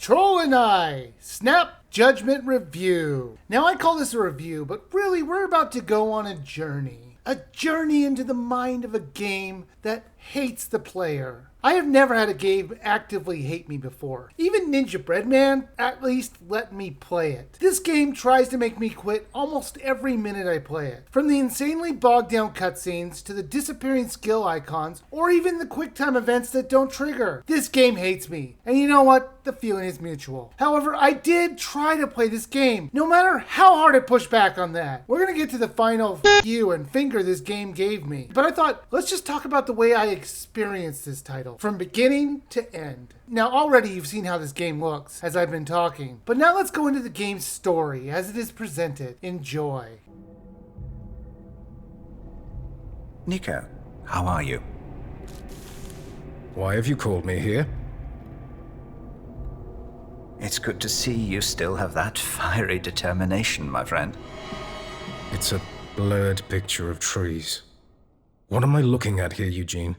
Troll and I, Snap Judgment Review. Now I call this a review, but really we're about to go on a journey. A journey into the mind of a game that hates the player. I have never had a game actively hate me before. Even Ninja Breadman at least let me play it. This game tries to make me quit almost every minute I play it. From the insanely bogged down cutscenes to the disappearing skill icons or even the quick time events that don't trigger. This game hates me. And you know what? The feeling is mutual. However, I did try to play this game, no matter how hard I push back on that. We're gonna get to the final you and finger this game gave me. But I thought, let's just talk about the way I experienced this title, from beginning to end. Now already you've seen how this game looks as I've been talking, but now let's go into the game's story as it is presented. Enjoy. Nico, how are you? Why have you called me here? It's good to see you still have that fiery determination, my friend. It's a blurred picture of trees. What am I looking at here, Eugene?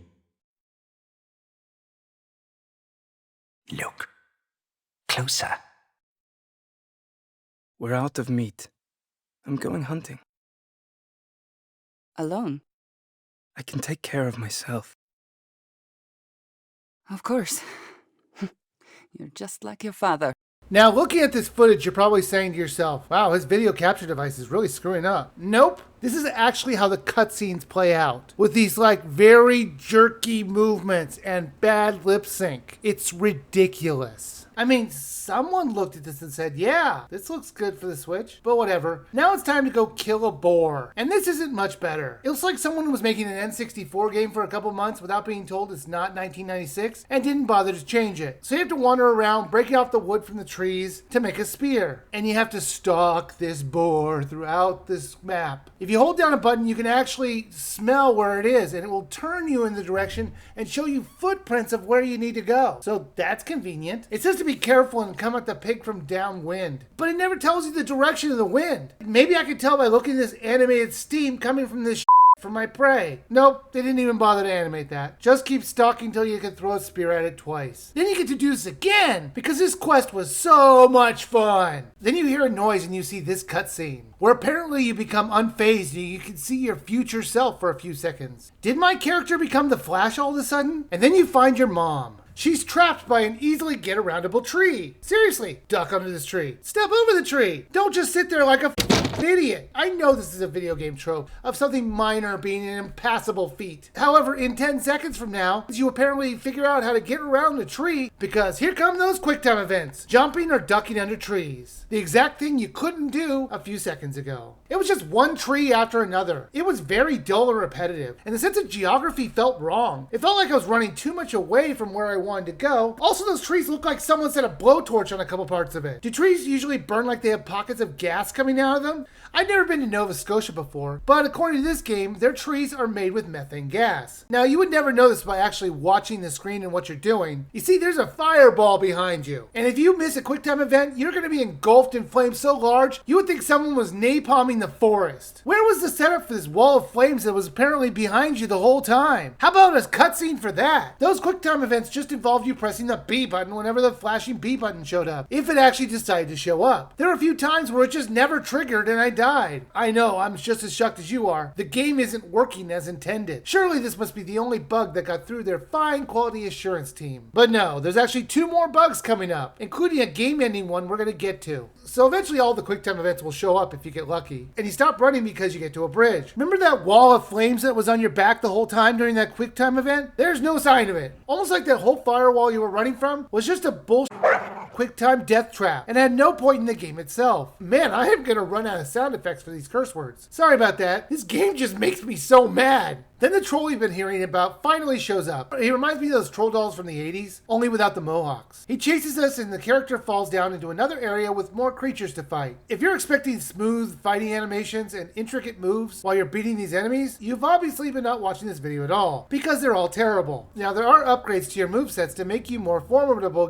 Look. Closer. We're out of meat. I'm going hunting. Alone? I can take care of myself. Of course. You're just like your father. Now, looking at this footage, you're probably saying to yourself, wow, his video capture device is really screwing up. Nope. This is actually how the cutscenes play out, with these very jerky movements and bad lip sync. It's ridiculous. I mean, someone looked at this and said, yeah, this looks good for the Switch, but whatever. Now it's time to go kill a boar. And this isn't much better. It looks like someone was making an N64 game for a couple months without being told it's not 1996 and didn't bother to change it. So you have to wander around, breaking off the wood from the trees to make a spear. And you have to stalk this boar throughout this map. If you hold down a button, you can actually smell where it is, and it will turn you in the direction and show you footprints of where you need to go. So that's convenient. It says to be careful and come at the pig from downwind, but it never tells you the direction of the wind. Maybe I could tell by looking at this animated steam coming from this for my prey. Nope, they didn't even bother to animate that. Just keep stalking till you can throw a spear at it twice. Then you get to do this again, because this quest was so much fun. Then you hear a noise and you see this cutscene, where apparently you become unfazed and you can see your future self for a few seconds. Did my character become the Flash all of a sudden? And then you find your mom. She's trapped by an easily get-aroundable tree. Seriously, duck under this tree. Step over the tree. Don't just sit there like a idiot. I know this is a video game trope of something minor being an impassable feat. However, in 10 seconds from now, you apparently figure out how to get around the tree because here come those QuickTime events. Jumping or ducking under trees. The exact thing you couldn't do a few seconds ago. It was just one tree after another. It was very dull and repetitive, and the sense of geography felt wrong. It felt like I was running too much away from where I wanted to go. Also, those trees look like someone set a blowtorch on a couple parts of it. Do trees usually burn like they have pockets of gas coming out of them? I've never been to Nova Scotia before, but according to this game, their trees are made with methane gas. Now, you would never know this by actually watching the screen and what you're doing. You see, there's a fireball behind you. And if you miss a QuickTime event, you're going to be engulfed in flames so large, you would think someone was napalming the forest. Where was the setup for this wall of flames that was apparently behind you the whole time? How about a cutscene for that? Those QuickTime events just involved you pressing the B button whenever the flashing B button showed up, if it actually decided to show up. There were a few times where it just never triggered and I died. I know, I'm just as shocked as you are. The game isn't working as intended. Surely this must be the only bug that got through their fine quality assurance team. But no, there's actually 2 more bugs coming up, including a game-ending one we're going to get to. So eventually all the QuickTime events will show up if you get lucky. And you stop running because you get to a bridge. Remember that wall of flames that was on your back the whole time during that QuickTime event? There's no sign of it. Almost like that whole firewall you were running from was just a bullshit QuickTime death trap and had no point in the game itself. Man, I am going to run out of sound effects for these curse words. Sorry about that. This game just makes me so mad. Then the troll we've been hearing about finally shows up. He reminds me of those troll dolls from the 80s, only without the mohawks. He chases us and the character falls down into another area with more creatures to fight. If you're expecting smooth fighting animations and intricate moves while you're beating these enemies, you've obviously been not watching this video at all, because they're all terrible. Now, there are upgrades to your movesets to make you more formidable.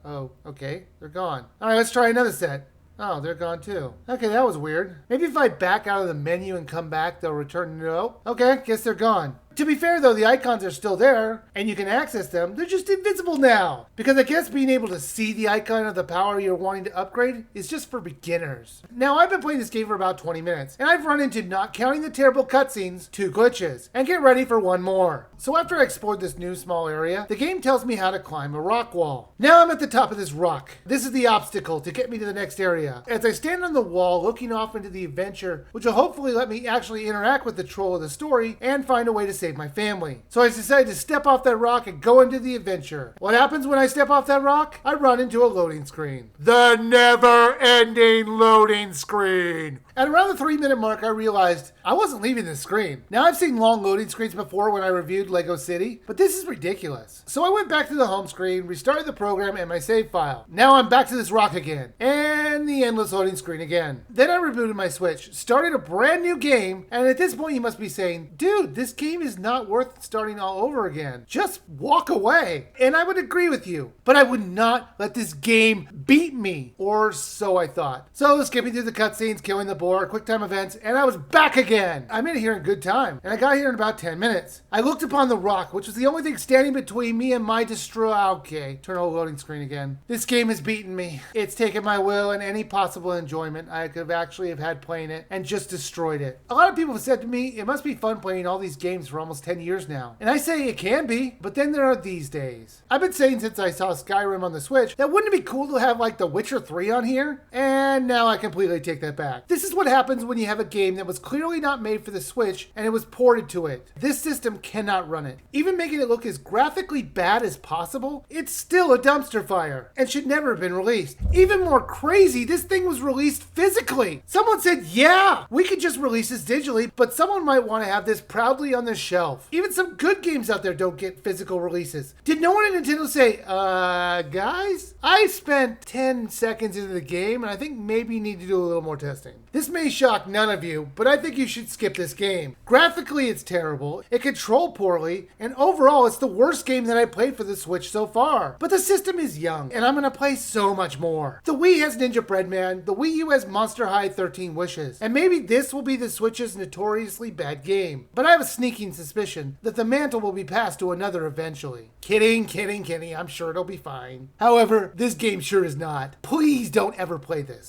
Oh, okay, they're gone. Alright, let's try another set. Oh, they're gone too. Okay, that was weird. Maybe if I back out of the menu and come back, they'll return. No. Okay, guess they're gone. To be fair though, the icons are still there, and you can access them. They're just invisible now. Because I guess being able to see the icon of the power you're wanting to upgrade is just for beginners. Now, I've been playing this game for about 20 minutes, and I've run into, not counting the terrible cutscenes, 2 glitches. And get ready for one more. So after I explored this new small area, the game tells me how to climb a rock wall. Now I'm at the top of this rock. This is the obstacle to get me to the next area. As I stand on the wall looking off into the adventure, which will hopefully let me actually interact with the troll of the story and find a way to save my family. So I decided to step off that rock and go into the adventure. What happens when I step off that rock? I run into a loading screen. The never-ending loading screen. At around the 3-minute mark, I realized I wasn't leaving this screen. Now, I've seen long loading screens before when I reviewed Lego City, but this is ridiculous. So I went back to the home screen, restarted the program and my save file. Now I'm back to this rock again, and the endless loading screen again. Then I rebooted my Switch, started a brand new game, and at this point you must be saying, dude, this game is not worth starting all over again. Just walk away. And I would agree with you, but I would not let this game beat me, or so I thought. So skipping through the cutscenes, killing the boar, quick time events, and I was back again. I made it here in good time, and I got here in about 10 minutes. I looked upon the rock, which was the only thing standing between me and my okay, turn on the loading screen again. This game has beaten me. It's taken my will and any possible enjoyment I could have had playing it and just destroyed it. A lot of people have said to me, it must be fun playing all these games for almost 10 years now. And I say it can be, but then there are these days. I've been saying since I saw Skyrim on the Switch that wouldn't it be cool to have like The Witcher 3 on here? And now I completely take that back. This is what happens when you have a game that was clearly not made for the Switch and it was ported to it. This system cannot run it. Even making it look as graphically bad as possible, it's still a dumpster fire and should never have been released. Even more crazy, this thing was released physically. Someone said, yeah, we could just release this digitally, but someone might want to have this proudly on their shelf. Even some good games out there don't get physical releases. Did no one at Nintendo say, guys, I spent 10 seconds into the game and I think maybe you need to do a little more testing. This may shock none of you, but I think you should skip this game. Graphically, it's terrible, it controlled poorly, and overall, it's the worst game that I played for the Switch so far. But the system is young, and I'm gonna play so much more. The Wii has Ninja Breadman, the Wii U has Monster High 13 Wishes, and maybe this will be the Switch's notoriously bad game. But I have a sneaking suspicion that the mantle will be passed to another eventually. Kidding, I'm sure it'll be fine. However, this game sure is not. Please don't ever play this.